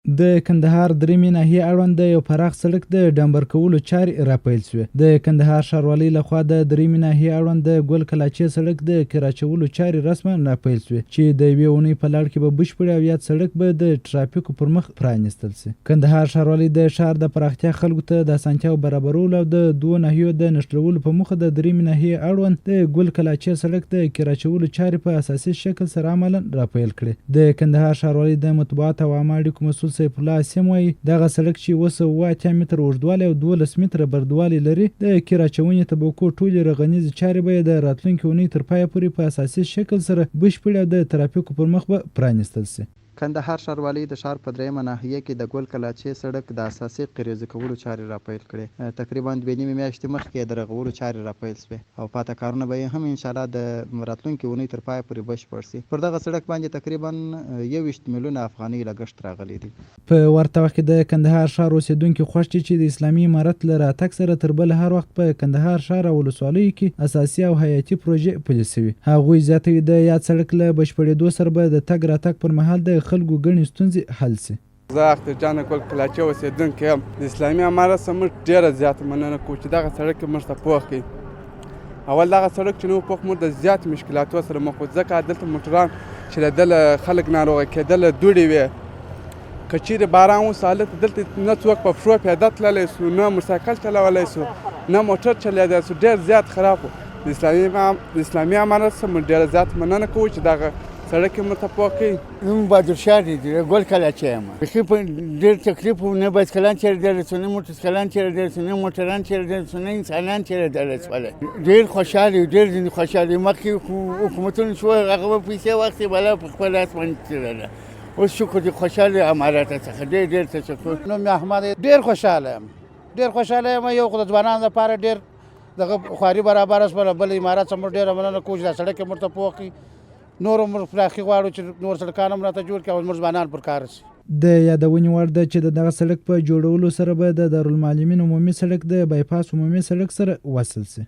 د کندهار درېیمې ناحیې اړوند د یو پراخ سړک د ډامبر کولو چارې راپیل شوې. د کندهار ښاروالۍ لخوا د درېیمې ناحیې اړوند د ګل کلاچې سړک د قیراچولو چارې رسما راپیل شوې چې د یوې اونۍ په لړ کې به بشپړ او یاد سړک به د ټرافیکو پر مخ پرانیستل شي. کندهار ښاروالۍ د ښار د پراختیا خلکو ته د اسانتیاو برابرولو او د دوو ناحیو د نښلولو په موخه د درېیمې ناحیې اړوند د ګل کلاچې سړک د قیراچولو چارې په اساسي شکل سره عملاً راپیل کړې. د کندهار ښاروالۍ د مطبوعات او عامه اړیکو مسؤل سیف الله اسیم وایي دغه سړک چې اوس 8 متره اوږدوالی او 12 متره بردوالی لري د قیراچونې طبقو ټولې رغنیزې چارې به د راتلونکي اونۍ تر پایه پورې په اساسي شکل سره بشپړې او د ترافیکو پر مخ به پرانیستل شي. کندهار ښاروالۍ د ښار په درېیمه ناحیه کې د ګل کلاچې سړک د اساسي قیریزه کولو چارې راپیل کړې. تقریبا 2 نیمې میاشتې مخکې یې د رغولو چارې راپیل شوې او پاته کارونه به یې هم انشاءالله د راتلونکي اونۍ تر پایه پورې بشپړ شي. پر دغه سړک باندې تقریبا 21 میلیونه افغانۍ لګښت راغلی دی. په ورته وخت کې د کندهار ښار اوسیدونکي خوښ دي چې د اسلامي امارت له راتګ سره تر بل هر وخت په کندهار ښار او ولسوالیو کې اساسي او حیاتي پروژې پلي شوي. هغوی زیاتوي د یاد سړک له بشپړېدو سره به د تګ راتګ پر مهال د خلکو ګڼې ستونزې حل شي. زه اختر جان ګل کلاچې اوسېدونکی یم. د اسلامي امارت څخه موږ ډېره زیاته مننه کوو چې دغه سړک موږ ته پوخ کړي. اول دغه سړک چې نه و پوخ موږ د زیاتو مشکلاتو سره مخ وو ځکه دلته موټران چې له دله خلک ناروغه کېدل دوړې وې. که چیرې باران وسو هلته دلته نه څوک په پښو پیاده تللی سو نه موټرسایکل چلولی سو نه موټر چلېدی سو. ډېر زیات خراب و. د اسلامي امارت څخه موږ ډېره زیاته مننه کوو چې دغه سړک یې موږ ته پوخ کړي. من بادرشاه دی ګل کلاچې یم. بیخي په ډېر تکلیف و. نه بایسکلان چلېدلی سو نه موټرسایکلان چلېدلی سو نه موټران چلېدلی سو نه انسانان چلېدلی سولی. ډېر خوشحال یو ډېر خوشحال یو. مخکې حکومتونه شو هغه به پیسې واخیستې بلا په خپل لاس باندې تلله. اوس شکر دی خوشحال امارت څخه ډېر تشکر. نوم مې احمد دی. ډېر خوشحاله یم. ډېر خوشحاله یم. یو خو د ځوانانو لپاره ډېر دغه خواري برابره شوله. بل امارت څخه موږ ډېره مننه کوو چې دا سړک یې موږ ته پوخ کړي. نور موږ پراخي غواړو چې نور سړکان هم راته جوړ کړي او زموږ ځوانان پر کار شي. د یادونې وړ ده چې د دغه سړک په جوړولو سره به د دارالمعلمین عمومي سړک د بایپاس عمومي سړک سره وصل شي.